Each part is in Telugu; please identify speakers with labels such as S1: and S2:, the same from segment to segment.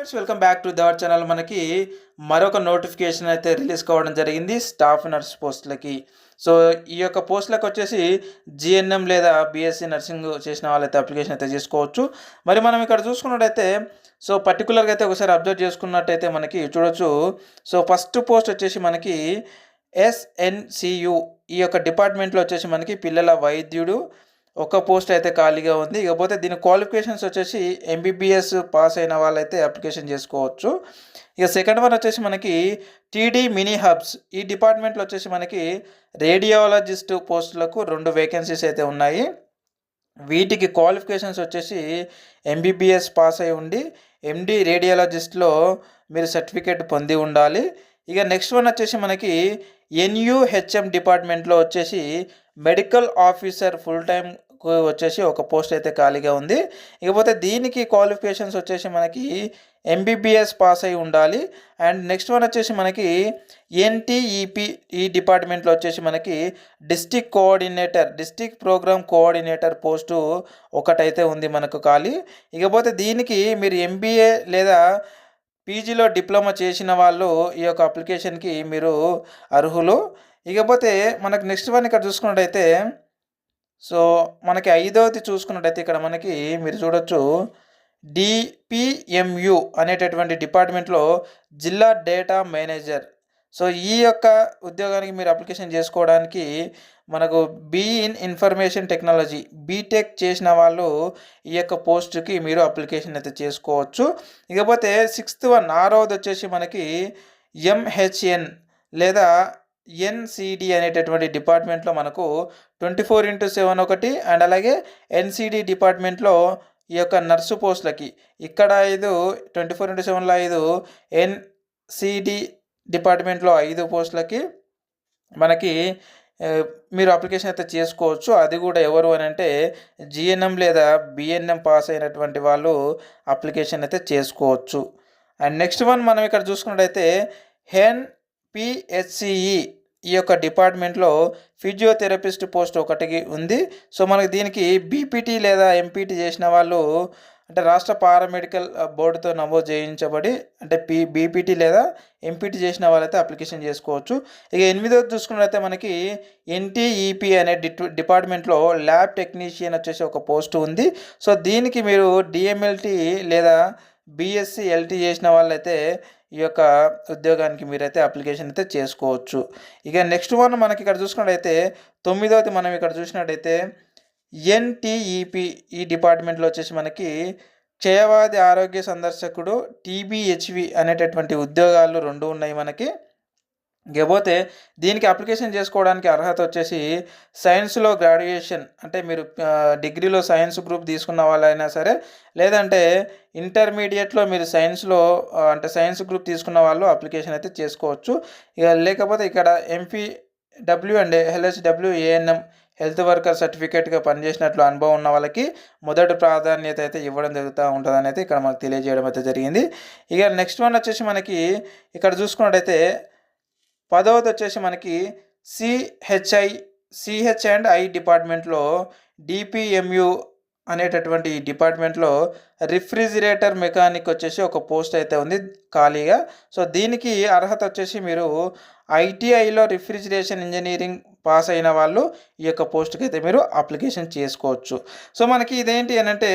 S1: Friends, welcome back to our channel. మనకి మరొక నోటిఫికేషన్ అయితే రిలీజ్ కావడం జరిగింది స్టాఫ్ నర్స్ పోస్టులకి. సో ఈ యొక్క పోస్టులకు వచ్చేసి జిఎన్ఎం లేదా బీఎస్సీ నర్సింగ్ చేసిన వాళ్ళైతే అప్లికేషన్ అయితే చేసుకోవచ్చు. మరి మనం ఇక్కడ చూసుకున్నట్టయితే సో పర్టికులర్గా అయితే ఒకసారి అబ్జర్వ్ చేసుకున్నట్టయితే మనకి చూడొచ్చు. సో ఫస్ట్ పోస్ట్ వచ్చేసి మనకి ఎస్ఎన్సియు ఈ యొక్క డిపార్ట్మెంట్లో వచ్చేసి మనకి పిల్లల వైద్యుడు ఒక పోస్ట్ అయితే ఖాళీగా ఉంది. ఇకపోతే దీని క్వాలిఫికేషన్స్ వచ్చేసి ఎంబీబీఎస్ పాస్ అయిన వాళ్ళైతే అప్లికేషన్ చేసుకోవచ్చు. ఇక సెకండ్ వన్ వచ్చేసి మనకి టీడీ మినీ హబ్స్ ఈ డిపార్ట్మెంట్లో వచ్చేసి మనకి రేడియాలజిస్ట్ పోస్టులకు 2 వేకెన్సీస్ అయితే ఉన్నాయి. వీటికి క్వాలిఫికేషన్స్ వచ్చేసి ఎంబీబీఎస్ పాస్ అయి ఉండి ఎండి రేడియాలజిస్ట్లో మీరు సర్టిఫికేట్ పొంది ఉండాలి. ఇక నెక్స్ట్ వన్ వచ్చేసి మనకి ఎన్యూహెచ్ఎం డిపార్ట్మెంట్లో వచ్చేసి మెడికల్ ఆఫీసర్ ఫుల్ టైం వచ్చేసి ఒక పోస్ట్ అయితే ఖాళీగా ఉంది. ఇకపోతే దీనికి క్వాలిఫికేషన్స్ వచ్చేసి మనకి ఎంబీబీఎస్ పాస్ అయి ఉండాలి. అండ్ నెక్స్ట్ వన్ వచ్చేసి మనకి ఎన్టీఈపీ ఈ డిపార్ట్మెంట్లో వచ్చేసి మనకి డిస్ట్రిక్ట్ ప్రోగ్రామ్ కోఆర్డినేటర్ పోస్టు ఒకటైతే ఉంది మనకు ఖాళీ. ఇకపోతే దీనికి మీరు ఎంబీఏ లేదా పీజీలో డిప్లొమా చేసిన వాళ్ళు ఈ యొక్క అప్లికేషన్కి మీరు అర్హులు. ఇకపోతే మనకు నెక్స్ట్ వన్ ఇక్కడ చూసుకున్నట్టయితే సో మనకి 5వది చూసుకున్నట్టయితే ఇక్కడ మనకి మీరు చూడొచ్చు డిపిఎంయు అనేటటువంటి డిపార్ట్మెంట్లో జిల్లా డేటా మేనేజర్. సో ఈ యొక్క ఉద్యోగానికి మీరు అప్లికేషన్ చేసుకోవడానికి మనకు ఇన్ఫర్మేషన్ టెక్నాలజీ బీటెక్ చేసిన వాళ్ళు ఈ యొక్క పోస్టుకి మీరు అప్లికేషన్ అయితే చేసుకోవచ్చు. ఇకపోతే 6వది వచ్చేసి మనకి ఎంహెచ్ఎన్ లేదా ఎన్సిడి అనేటటువంటి డిపార్ట్మెంట్లో మనకు 24/7 ఒకటి అండ్ అలాగే ఎన్సిడి డిపార్ట్మెంట్లో ఈ యొక్క నర్సు పోస్టులకి ఇక్కడ 5 24/7లో 5 ఎన్సిడి డిపార్ట్మెంట్లో 5 పోస్టులకి మనకి మీరు అప్లికేషన్ అయితే చేసుకోవచ్చు. అది కూడా ఎవరు అని అంటే జిఎన్ఎం లేదా బిఎన్ఎం పాస్ అయినటువంటి వాళ్ళు అప్లికేషన్ అయితే చేసుకోవచ్చు. అండ్ నెక్స్ట్ వన్ మనం ఇక్కడ చూసుకున్నట్టయితే ఎన్పిహెచ్సిఈ ఈ యొక్క డిపార్ట్మెంట్లో ఫిజియోథెరపిస్ట్ పోస్ట్ ఒకటి ఉంది. సో మనకి దీనికి బీపీటీ లేదా ఎంపీటీ చేసిన వాళ్ళు అంటే రాష్ట్ర పారామెడికల్ బోర్డుతో నమోదు చేయించబడి అంటే బీపీటీ లేదా ఎంపీటీ చేసిన వాళ్ళైతే అప్లికేషన్ చేసుకోవచ్చు. ఇక 8వది చూసుకున్నట్లయితే మనకి ఎన్టీఈపీ అనే డిపార్ట్మెంట్లో ల్యాబ్ టెక్నీషియన్ వచ్చేసి ఒక పోస్ట్ ఉంది. సో దీనికి మీరు డిఎంఎల్టీ లేదా బీఎస్సీ ఎల్టీ చేసిన వాళ్ళైతే ఈ యొక్క ఉద్యోగానికి మీరైతే అప్లికేషన్ అయితే చేసుకోవచ్చు. ఇక నెక్స్ట్ వన్ మనకి ఇక్కడ చూసుకున్నట్టయితే 9వది మనం ఇక్కడ చూసినట్టయితే ఎన్టీఈపీ ఈ డిపార్ట్మెంట్లో వచ్చేసి మనకి క్షయవాది ఆరోగ్య సందర్శకుడు టీబీహెచ్వి అనేటటువంటి ఉద్యోగాలు 2 ఉన్నాయి మనకి. ఇకపోతే దీనికి అప్లికేషన్ చేసుకోవడానికి అర్హత వచ్చేసి సైన్స్లో గ్రాడ్యుయేషన్ అంటే మీరు డిగ్రీలో సైన్స్ గ్రూప్ తీసుకున్న వాళ్ళైనా సరే లేదంటే ఇంటర్మీడియట్లో మీరు సైన్స్లో అంటే సైన్స్ గ్రూప్ తీసుకున్న వాళ్ళు అప్లికేషన్ అయితే చేసుకోవచ్చు. ఇక లేకపోతే ఇక్కడ MPW and LHW ANM health worker సర్టిఫికేట్గా పనిచేసినట్లు అనుభవం ఉన్న వాళ్ళకి మొదటి ప్రాధాన్యత అయితే ఇవ్వడం జరుగుతూ ఉంటుందని అయితే ఇక్కడ మనకు తెలియజేయడం అయితే జరిగింది. ఇక నెక్స్ట్ వన్ వచ్చేసి మనకి ఇక్కడ చూసుకున్నట్టయితే 10వది వచ్చేసి మనకి సిహెచ్&ఐ డిపార్ట్మెంట్లో డిపిఎంయు అనేటటువంటి డిపార్ట్మెంట్లో రిఫ్రిజిరేటర్ మెకానిక్ వచ్చేసి ఒక పోస్ట్ అయితే ఉంది ఖాళీగా. సో దీనికి అర్హత వచ్చేసి మీరు ఐటీఐలో రిఫ్రిజిరేషన్ ఇంజనీరింగ్ పాస్ అయిన వాళ్ళు ఈ యొక్క పోస్ట్కి అయితే మీరు అప్లికేషన్ చేసుకోవచ్చు. సో మనకి ఇదేంటి అని అంటే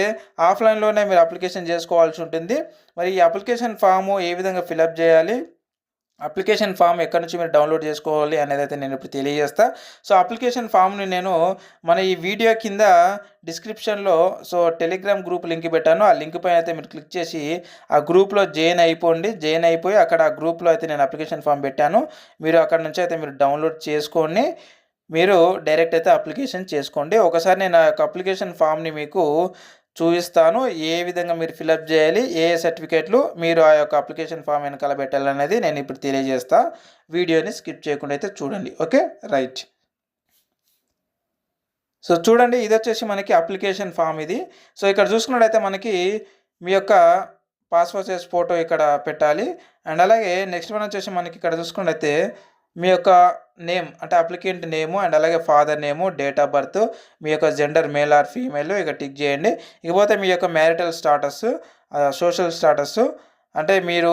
S1: ఆఫ్లైన్లోనే మీరు అప్లికేషన్ చేసుకోవాల్సి ఉంటుంది. మరి ఈ అప్లికేషన్ ఫాము ఏ విధంగా ఫిలప్ చేయాలి, అప్లికేషన్ ఫామ్ ఎక్కడి నుంచి మీరు డౌన్లోడ్ చేసుకోవాలి అనేది అయితే నేను ఇప్పుడు తెలియజేస్తా. సో అప్లికేషన్ ఫామ్ని నేను మన ఈ వీడియో కింద డిస్క్రిప్షన్లో సో టెలిగ్రామ్ గ్రూప్ లింక్ పెట్టాను. ఆ లింక్ పైన అయితే మీరు క్లిక్ చేసి ఆ గ్రూప్లో జాయిన్ అయిపోయి అక్కడ ఆ గ్రూప్లో అయితే నేను అప్లికేషన్ ఫామ్ పెట్టాను. మీరు అక్కడ నుంచి అయితే మీరు డౌన్లోడ్ చేసుకొని మీరు డైరెక్ట్ అయితే అప్లికేషన్ చేసుకోండి. ఒకసారి నేను ఆ యొక్క అప్లికేషన్ ఫామ్ని మీకు చూపిస్తాను ఏ విధంగా మీరు ఫిలప్ చేయాలి, ఏ సర్టిఫికేట్లు మీరు ఆ యొక్క అప్లికేషన్ ఫామ్ వెనకాల పెట్టాలనేది నేను ఇప్పుడు తెలియజేస్తా. వీడియోని స్కిప్ చేయకుండా అయితే చూడండి. Okay, right. సో చూడండి, ఇది వచ్చేసి మనకి అప్లికేషన్ ఫామ్ ఇది. సో ఇక్కడ చూసుకున్నట్టయితే మనకి మీ యొక్క పాస్పోర్ట్ సైజ్ ఫోటో ఇక్కడ పెట్టాలి. అండ్ అలాగే నెక్స్ట్ వన్ వచ్చేసి మనకి ఇక్కడ చూసుకున్నట్టయితే మీ యొక్క నేమ్ అంటే అప్లికెంట్ నేము అండ్ అలాగే father name, date of birth, మీ యొక్క జెండర్ మేల్ ఆర్ ఫీమేల్ ఇక టిక్ చేయండి. ఇకపోతే మీ యొక్క మ్యారిటల్ స్టాటస్, సోషల్ స్టాటస్, అంటే మీరు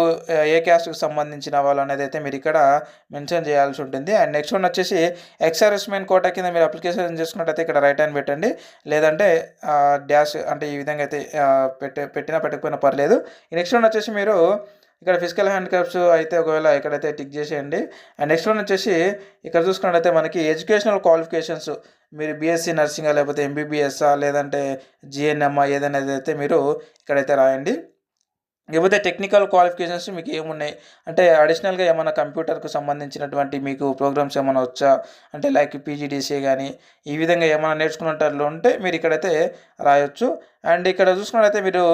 S1: ఏ క్యాస్ట్‌కి సంబంధించిన వాళ్ళు అనేది అయితే మీరు ఇక్కడ మెన్షన్ చేయాల్సి ఉంటుంది. అండ్ నెక్స్ట్ వన్ వచ్చేసి ఎక్స్ సర్వీస్‌మెన్ కోటా కింద మీరు అప్లికేషన్ చేసుకున్నట్టయితే ఇక్కడ రైట్ అని పెట్టండి. లేదంటే డాష్ అంటే ఈ విధంగా అయితే పెట్టినా పెట్టకపోయినా పర్లేదు. నెక్స్ట్ వన్ వచ్చేసి మీరు ఇక్కడ ఫిజికల్ హ్యాండిక్యాప్స్ అయితే ఒకవేళ ఇక్కడైతే టిక్ చేసేయండి. అండ్ నెక్స్ట్ వన్ వచ్చేసి ఇక్కడ చూసుకున్నట్టయితే మనకి ఎడ్యుకేషనల్ క్వాలిఫికేషన్స్ మీరు బీఎస్సీ నర్సింగా లేకపోతే ఎంబీబీఎస్సా లేదంటే జీఎన్ఎమ్మా ఏదైనా అయితే మీరు ఇక్కడైతే రాయండి. లేకపోతే టెక్నికల్ క్వాలిఫికేషన్స్ మీకు ఏమున్నాయి అంటే అడిషనల్గా ఏమైనా కంప్యూటర్కు సంబంధించినటువంటి మీకు ప్రోగ్రామ్స్ ఏమైనా వచ్చా అంటే లైక్ పీజీడీసీఏ కానీ ఈ విధంగా ఏమైనా నేర్చుకున్నట్లు ఉంటే మీరు ఇక్కడైతే రాయొచ్చు. అండ్ ఇక్కడ చూసుకున్నట్లయితే మీరు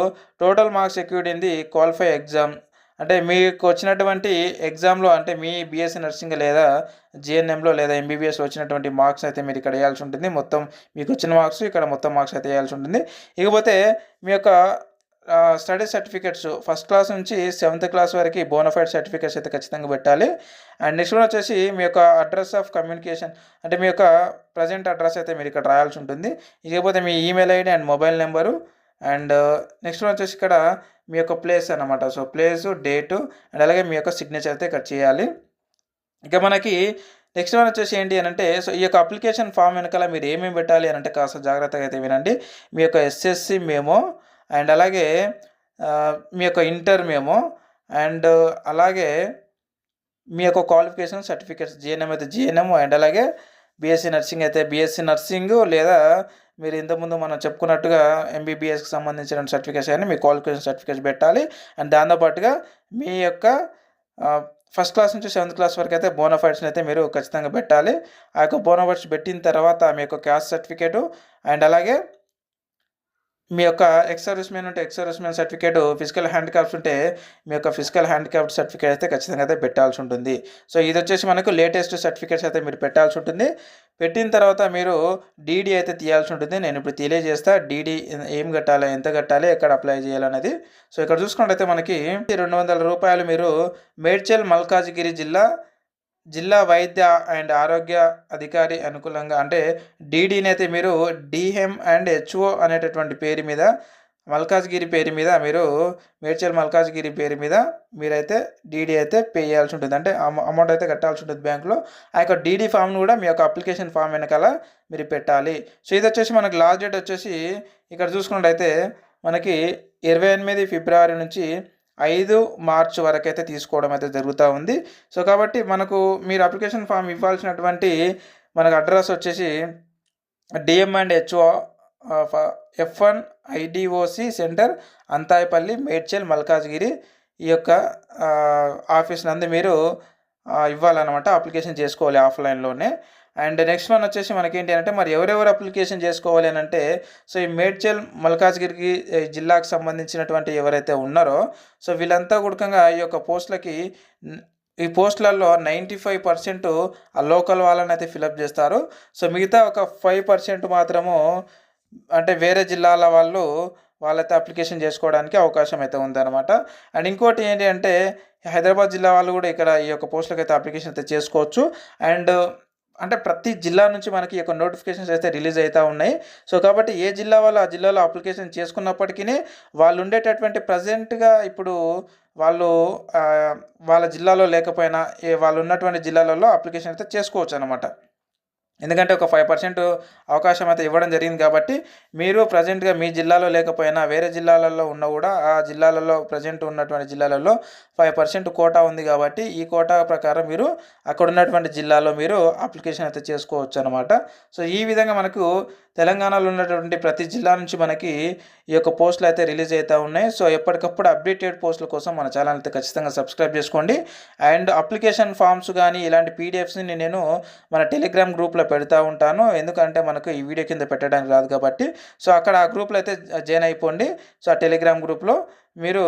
S1: total marks secured in the qualify exam అంటే మీకు వచ్చినటువంటి ఎగ్జామ్లో అంటే మీ బీఎస్సీ నర్సింగ్ లేదా జీఎన్ఎంలో లేదా ఎంబీబీఎస్లో వచ్చినటువంటి మార్క్స్ అయితే మీరు ఇక్కడ వేయాల్సి ఉంటుంది. మొత్తం మీకు వచ్చిన మార్క్స్ ఇక్కడ మొత్తం మార్క్స్ అయితే వేయాల్సి ఉంటుంది. ఇకపోతే మీ యొక్క స్టడీ సర్టిఫికేట్స్ ఫస్ట్ క్లాస్ నుంచి 7th క్లాస్ వరకు బోనఫైడ్ సర్టిఫికేట్స్ అయితే ఖచ్చితంగా పెట్టాలి. అండ్ నెక్స్ట్ వన్ వచ్చేసి మీ యొక్క అడ్రస్ ఆఫ్ కమ్యూనికేషన్ అంటే మీ యొక్క ప్రజెంట్ అడ్రస్ అయితే మీరు ఇక్కడ రాయాల్సి ఉంటుంది. ఇకపోతే మీ email ID and mobile number and next one వచ్చేసి ఇక్కడ మీ యొక్క ప్లేస్ అనమాట. సో ప్లేసు డేటు అండ్ అలాగే మీ యొక్క సిగ్నేచర్ అయితే ఇక్కడ చేయాలి. ఇక మనకి నెక్స్ట్ వన్ వచ్చేసి ఏంటి అని అంటే సో ఈ యొక్క అప్లికేషన్ ఫామ్ వెనకాల మీరు ఏమేమి పెట్టాలి అని అంటే కాస్త జాగ్రత్తగా అయితే వినండి. మీ యొక్క ఎస్ఎస్సి మేమో అండ్ అలాగే మీ యొక్క ఇంటర్ మేమో అండ్ అలాగే మీ యొక్క క్వాలిఫికేషన్ సర్టిఫికేట్స్ జీఎన్ఎం అయితే జీఎన్ఎం అండ్ అలాగే బీఎస్సీ నర్సింగ్ అయితే బీఎస్సీ నర్సింగ్ లేదా మీరు ఇంతకుముందు మనం చెప్పుకున్నట్టుగా ఎంబీబీఎస్కి సంబంధించిన సర్టిఫికేట్స్ కానీ మీ క్వాలిఫికేషన్ సర్టిఫికేట్స్ పెట్టాలి. అండ్ దాంతోపాటుగా మీ యొక్క ఫస్ట్ క్లాస్ నుంచి 7th క్లాస్ వరకు అయితే బోనఫైడ్స్ని అయితే మీరు ఖచ్చితంగా పెట్టాలి. ఆ యొక్క బోనఫైడ్స్ పెట్టిన తర్వాత మీ యొక్క క్యాస్ట్ సర్టిఫికేటు అండ్ అలాగే మీ యొక్క ఎక్స్ సర్వీస్‌మెన్ ఉంటే ex servicemen certificate, physical handicaps ఉంటే మీ యొక్క ఫిజికల్ హ్యాండిక్యాప్డ్ సర్టిఫికేట్ అయితే ఖచ్చితంగా అయితే పెట్టాల్సి ఉంటుంది. సో ఇది వచ్చేసి మనకు లేటెస్ట్ సర్టిఫికేట్స్ అయితే మీరు పెట్టాల్సి ఉంటుంది. పెట్టిన తర్వాత మీరు డీడీ అయితే తీయాల్సి ఉంటుంది. నేను ఇప్పుడు తెలియజేస్తా డీడీ ఏం కట్టాలి, ఎంత కట్టాలి, ఎక్కడ అప్లై చేయాలనేది. సో ఇక్కడ చూసుకున్నట్టయితే మనకి ₹200 మీరు మేడ్చల్ మల్కాజ్గిరి జిల్లా వైద్య అండ్ ఆరోగ్య అధికారి అనుకూలంగా అంటే డీడీని అయితే మీరు డిఎం అండ్ హెచ్ఓ అనేటటువంటి పేరు మీద మల్కాజ్గిరి పేరు మీద మీరు మేడ్చల్ మల్కాజ్గిరి పేరు మీద మీరైతే డీడీ అయితే పే చేయాల్సి ఉంటుంది. అంటే అమౌంట్ అయితే కట్టాల్సి ఉంటుంది బ్యాంకులో. ఆ యొక్క డీడీ ఫామ్ను కూడా మీ యొక్క అప్లికేషన్ ఫామ్ వెనకాల మీరు పెట్టాలి. సో ఇది వచ్చేసి మనకి లాస్ట్ డేట్ వచ్చేసి ఇక్కడ చూసుకున్నట్టయితే మనకి 28 ఫిబ్రవరి నుంచి 5 మార్చ్ వరకు అయితే తీసుకోవడం అయితే జరుగుతూ ఉంది. సో కాబట్టి మనకు మీరు అప్లికేషన్ ఫామ్ ఇవ్వాల్సినటువంటి మనకు అడ్రస్ వచ్చేసి DM and HO F1 IDOC centre Anthaipally Medchal Malkajgiri ఈ యొక్క ఆఫీస్ నందు మీరు ఇవ్వాలన్నమాట. అప్లికేషన్ చేసుకోవాలి ఆఫ్లైన్లోనే. అండ్ నెక్స్ట్ వన్ వచ్చేసి మనకేంటి అంటే మరి ఎవరెవరు అప్లికేషన్ చేసుకోవాలి అని అంటే సో ఈ మేడ్చల్ మల్కాజ్గిరికి జిల్లాకు సంబంధించినటువంటి ఎవరైతే ఉన్నారో సో వీళ్ళంతా కూడకంగా ఈ యొక్క పోస్టులకి ఈ పోస్టులలో 95% ఆ లోకల్ వాళ్ళని అయితే ఫిలప్ చేస్తారు. సో మిగతా ఒక 5% మాత్రము అంటే వేరే జిల్లాల వాళ్ళైతే అప్లికేషన్ చేసుకోవడానికి అవకాశం అయితే ఉందన్నమాట. అండ్ ఇంకోటి ఏంటి అంటే హైదరాబాద్ జిల్లా వాళ్ళు కూడా ఇక్కడ ఈ యొక్క పోస్టులకు అయితే అప్లికేషన్ అయితే చేసుకోవచ్చు. అండ్ అంటే ప్రతి జిల్లా నుంచి మనకి ఈ యొక్క నోటిఫికేషన్స్ అయితే రిలీజ్ అవుతూ ఉన్నాయి. సో కాబట్టి ఏ జిల్లా వాళ్ళు ఆ జిల్లాలో అప్లికేషన్ చేసుకున్నప్పటికీ వాళ్ళు ఉండేటటువంటి ప్రజెంట్గా ఇప్పుడు వాళ్ళు వాళ్ళ జిల్లాలో లేకపోయినా వాళ్ళు ఉన్నటువంటి జిల్లాలలో అప్లికేషన్ అయితే చేసుకోవచ్చు అనమాట. ఎందుకంటే ఒక 5% అవకాశం అయితే ఇవ్వడం జరిగింది కాబట్టి మీరు ప్రజెంట్గా మీ జిల్లాలో లేకపోయినా వేరే జిల్లాలలో ఉన్నా కూడా ఆ జిల్లాలలో ప్రజెంట్ ఉన్నటువంటి జిల్లాలలో 5% కోటా ఉంది కాబట్టి ఈ కోటా ప్రకారం మీరు అక్కడ ఉన్నటువంటి జిల్లాలో మీరు అప్లికేషన్ అయితే చేసుకోవచ్చు అనమాట. సో ఈ విధంగా మనకు తెలంగాణలో ఉన్నటువంటి ప్రతి జిల్లా నుంచి మనకి ఈ యొక్క పోస్టులు అయితే రిలీజ్ అవుతూ ఉన్నాయి. సో ఎప్పటికప్పుడు అప్డేటెడ్ పోస్టుల కోసం మన ఛానల్ అయితే ఖచ్చితంగా సబ్స్క్రైబ్ చేసుకోండి. అండ్ అప్లికేషన్ ఫామ్స్ కానీ ఇలాంటి పీడిఎఫ్స్ని నేను మన టెలిగ్రామ్ గ్రూప్లో పెడతా ఉంటాను. ఎందుకంటే మనకు ఈ వీడియో కింద పెట్టడానికి రాదు కాబట్టి. సో అక్కడ ఆ గ్రూప్లో అయితే జాయిన్ అయిపోండి. సో ఆ టెలిగ్రామ్ గ్రూప్లో మీరు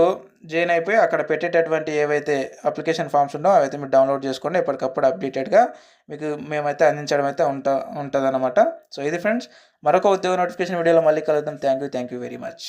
S1: జాయిన్ అయిపోయి అక్కడ పెట్టేటటువంటి ఏవైతే అప్లికేషన్ ఫామ్స్ ఉన్నాయో అవైతే మీరు డౌన్లోడ్ చేసుకోండి. ఎప్పటికప్పుడు అప్డేటెడ్గా మీకు మేమైతే అందించడం అయితే ఉంటుందన్నమాట. సో ఇది ఫ్రెండ్స్, మరొక ఉద్యోగ నోటిఫికేషన్ వీడియోలో మళ్ళీ కలుద్దాం. Thank you very much.